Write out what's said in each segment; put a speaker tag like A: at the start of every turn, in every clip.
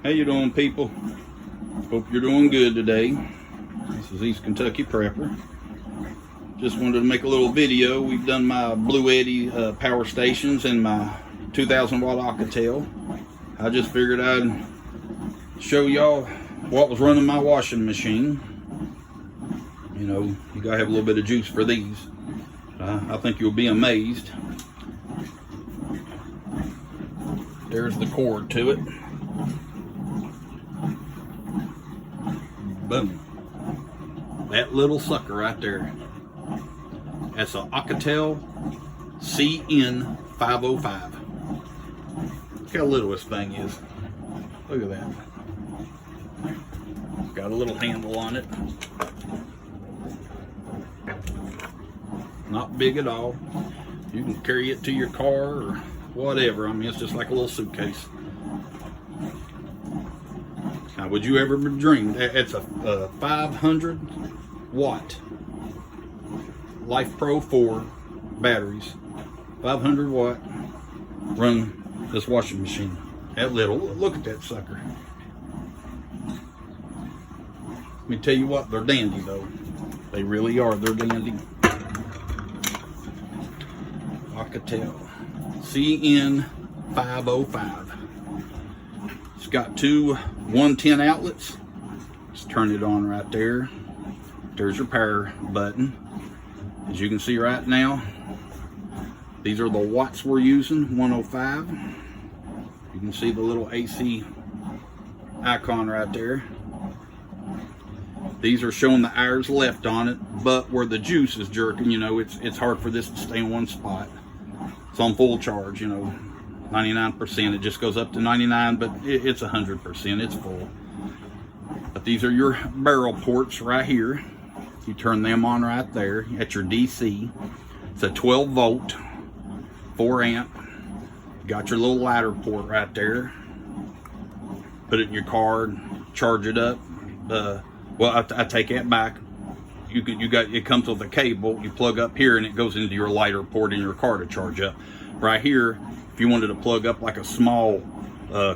A: How you doing, people? Hope you're doing good today. This is East Kentucky Prepper. Just wanted to make a little video. We've done my Blue Eddy power stations and my 2000 watt OUKITEL. I just figured I'd show y'all what was running my washing machine. You know, you gotta have a little bit of juice for these. I think you'll be amazed. There's the cord to it. Boom. That little sucker right there. That's an OUKITEL CN505. Look how little this thing is. Look at that. Got a little handle on it. Not big at all. You can carry it to your car or whatever. I mean, it's just like a little suitcase. Now, would you ever dream? It's a 500 watt Life Pro 4 batteries. 500 watt run this washing machine. That little. Look at that sucker. Let me tell you what, they're dandy though. They really are. They're dandy. OUKITEL CN505. It's got two 110 outlets. Just turn it on right there. There's your power button. As you can see right now, these are the watts we're using, 105. You can see the little AC icon right there. These are showing the hours left on it, but where the juice is jerking, you know, it's hard for this to stay in one spot. It's on full charge, you know, 99%. It just goes up to 99, but it's 100%. It's full. But these are your barrel ports right here. You turn them on right there at your DC. It's a 12 volt, 4 amp. You got your little ladder port right there. Put it in your car, charge it up. Well, I take that back. It comes with a cable. You plug up here and it goes into your lighter port in your car to charge up. Right here, if you wanted to plug up like a small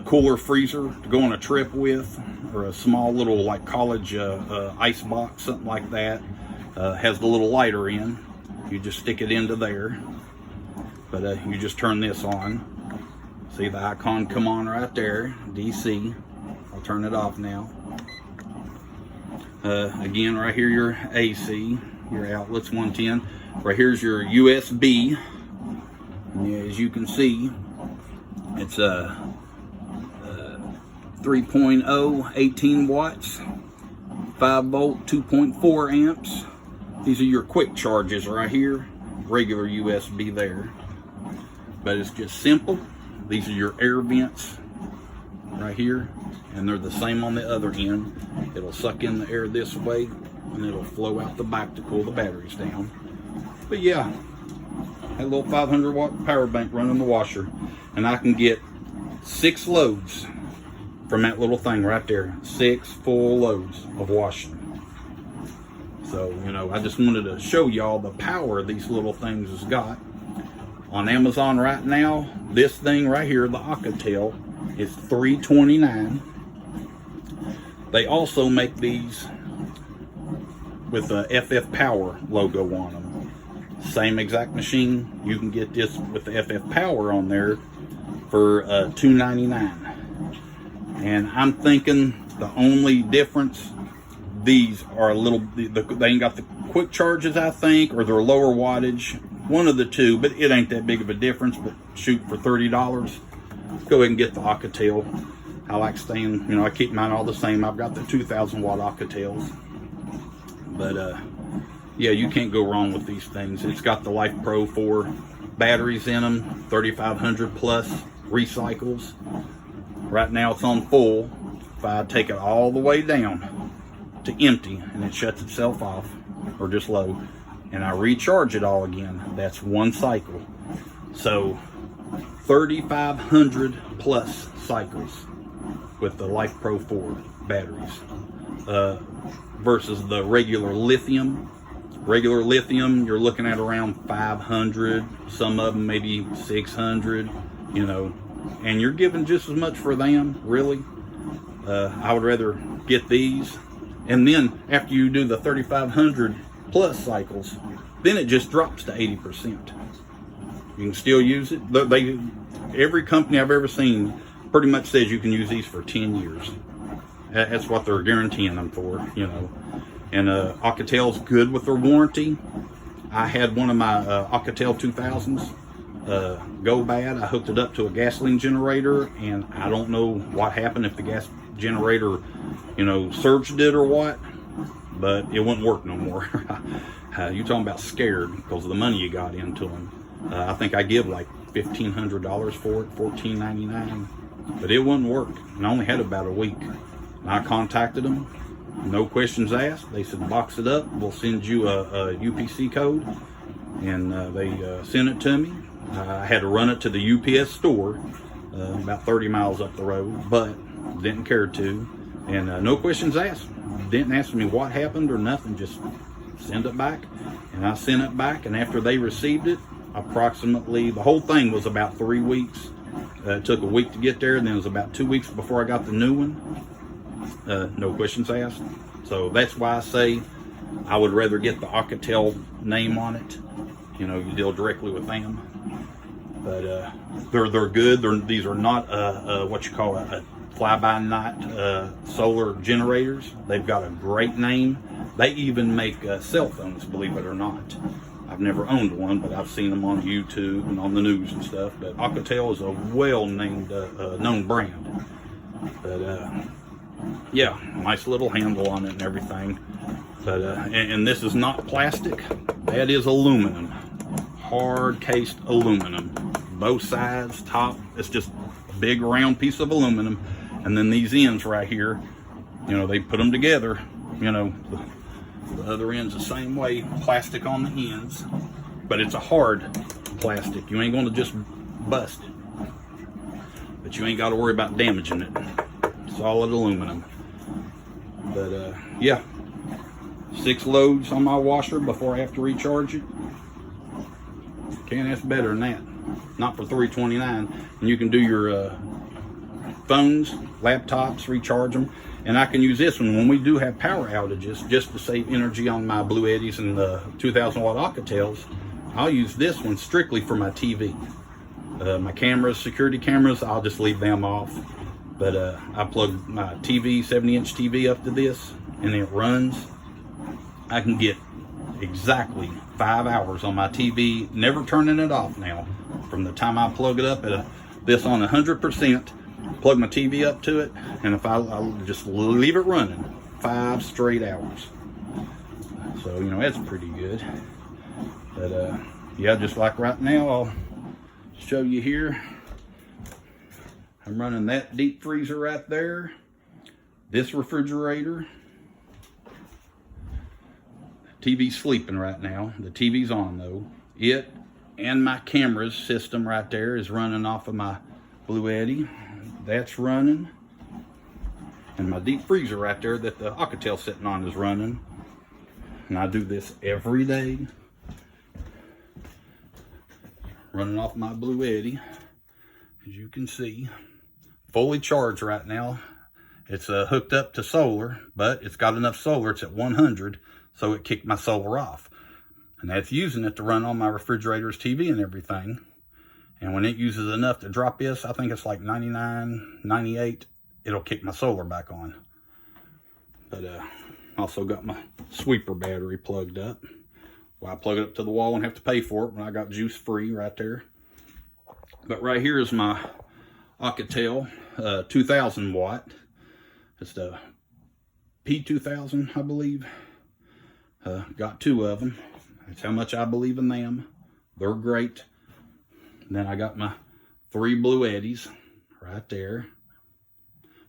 A: cooler freezer to go on a trip with, or a small little like college ice box, something like that, has the little lighter in. You just stick it into there. But you just turn this on. See the icon come on right there, DC. I'll turn it off now. Again, right here your AC, your outlets, 110. Right here's your USB. And as you can see, it's a 3.0, 18 watts, 5 volt, 2.4 amps. These are your quick charges right here. Regular USB there. But it's just simple. These are your air vents right here. And they're the same on the other end. It'll suck in the air this way and it'll flow out the back to cool the batteries down. But yeah, that little 500 watt power bank running the washer, and I can get 6 loads from that little thing right there. 6 full loads of washing. So, you know, I just wanted to show y'all the power these little things has got. On Amazon right now, this thing right here, the OUKITEL, is $329. They also make these with the FF Power logo on them. Same exact machine. You can get this with the FF Power on there for $299. And I'm thinking the only difference, these are a little, they ain't got the quick charges, I think, or they're lower wattage. One of the two, but it ain't that big of a difference. But shoot, for $30, go ahead and get the OUKITEL. I like staying, you know, I keep mine all the same. I've got the 2000 watt OUKITELs. But yeah, you can't go wrong with these things. It's got the Life Pro 4 batteries in them, 3,500 plus recycles. Right now it's on full. If I take it all the way down to empty and it shuts itself off, or just low, and I recharge it all again, that's one cycle. So 3,500 plus cycles with the Life Pro 4 batteries versus the regular lithium. Regular lithium, you're looking at around 500, some of them maybe 600, you know, and you're giving just as much for them, really. I would rather get these. And then after you do the 3,500 plus cycles, then it just drops to 80%. You can still use it. Every company I've ever seen pretty much says you can use these for 10 years. That's what they're guaranteeing them for, you know. And OUKITEL's good with their warranty. I had one of my OUKITEL 2000s go bad. I hooked it up to a gasoline generator, and I don't know what happened, if the gas generator, you know, surged it or what, but it wouldn't work no more. You're talking about scared because of the money you got into them. I think I give like $1,500 for it, $14.99, but it wouldn't work. And I only had about a week. And I contacted them, no questions asked. They said, box it up, we'll send you a UPC code. And they sent it to me. I had to run it to the UPS store, about 30 miles up the road, but didn't care to. And no questions asked. Didn't ask me what happened or nothing, just send it back. And I sent it back, and after they received it, approximately, the whole thing was about 3 weeks. It took a week to get there, and then it was about 2 weeks before I got the new one. No questions asked. So that's why I say I would rather get the OUKITEL name on it. You know, you deal directly with them. But they're good. These are not what you call a fly-by-night solar generators. They've got a great name. They even make cell phones, believe it or not. I've never owned one, but I've seen them on YouTube and on the news and stuff. But OUKITEL is a well-named, known brand. But yeah, nice little handle on it and everything. But and this is not plastic. That is aluminum, hard cased aluminum. Both sides, top, it's just a big round piece of aluminum. And then these ends right here, you know, they put them together. You know, the other end's the same way, plastic on the ends, but it's a hard plastic. You ain't gonna just bust it, but you ain't got to worry about damaging it. Solid aluminum. But yeah, 6 loads on my washer before I have to recharge it. Can't ask better than that. Not for $329. And you can do your phones, laptops, recharge them. And I can use this one when we do have power outages, just to save energy on my Blue Eddies and the 2,000 watt OUKITELs. I'll use this one strictly for my TV. My cameras, security cameras, I'll just leave them off. But I plug my TV, 70-inch TV up to this, and it runs. I can get exactly 5 hours on my TV, never turning it off now. From the time I plug it up at this on 100%, plug my TV up to it, and if I'll just leave it running 5 straight hours. So, you know, that's pretty good. But yeah, just like right now, I'll show you here. I'm running that deep freezer right there, this refrigerator. TV's sleeping right now. The TV's on though. It and my cameras system right there is running off of my Blue Eddy. That's running. And my deep freezer right there that the OUKITEL's sitting on is running. And I do this every day. Running off my Blue Eddy, as you can see. Fully charged right now. It's hooked up to solar, but it's got enough solar. It's at 100, so it kicked my solar off. And that's using it to run on my refrigerator's TV and everything. And when it uses enough to drop this, I think it's like 99, 98, it'll kick my solar back on. But also got my sweeper battery plugged up. Well, I plug it up to the wall and have to pay for it when I got juice free right there. But right here is my OUKITEL 2,000 watt. It's the P2000, I believe. Got 2 of them. That's how much I believe in them. They're great. And then I got my 3 Blue Eddies right there.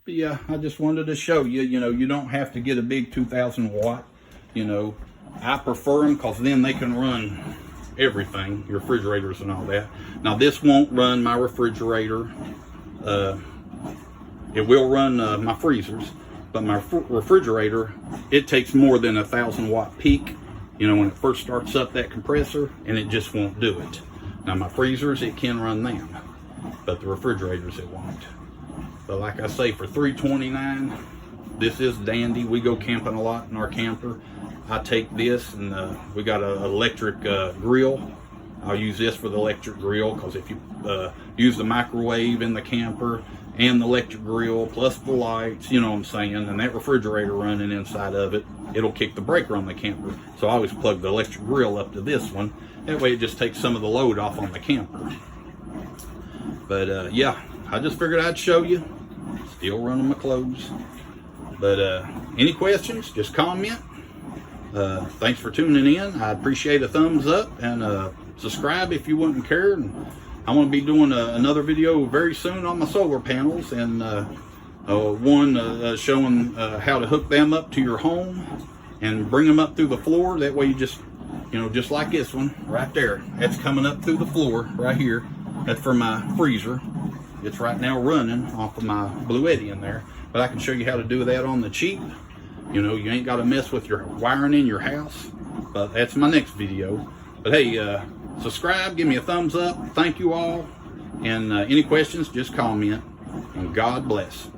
A: But yeah, I just wanted to show you, you know, you don't have to get a big 2,000 watt. You know, I prefer them because then they can run everything, your refrigerators and all that. Now this won't run my refrigerator. It will run my freezers, but my refrigerator, it takes more than 1,000 watt peak, you know, when it first starts up that compressor, and it just won't do it. Now my freezers, it can run them, but the refrigerators, it won't. But like I say, for $329, this is dandy. We go camping a lot in our camper. I take this, and we got an electric grill. I'll use this for the electric grill, because if you use the microwave in the camper and the electric grill plus the lights, you know what I'm saying, and that refrigerator running inside of it, it'll kick the breaker on the camper. So I always plug the electric grill up to this one. That way it just takes some of the load off on the camper. But yeah, I just figured I'd show you. Still running my clothes. But any questions, just comment. Thanks for tuning in. I appreciate a thumbs up, and subscribe if you wouldn't care. And I'm going to be doing another video very soon on my solar panels, and one showing how to hook them up to your home and bring them up through the floor. That way you just, you know, just like this one right there. That's coming up through the floor right here. That's for my freezer. It's right now running off of my Blue Eddy in there. But I can show you how to do that on the cheap. You know, you ain't got to mess with your wiring in your house. But that's my next video. But hey, subscribe, give me a thumbs up. Thank you all. And any questions, just comment. And God bless.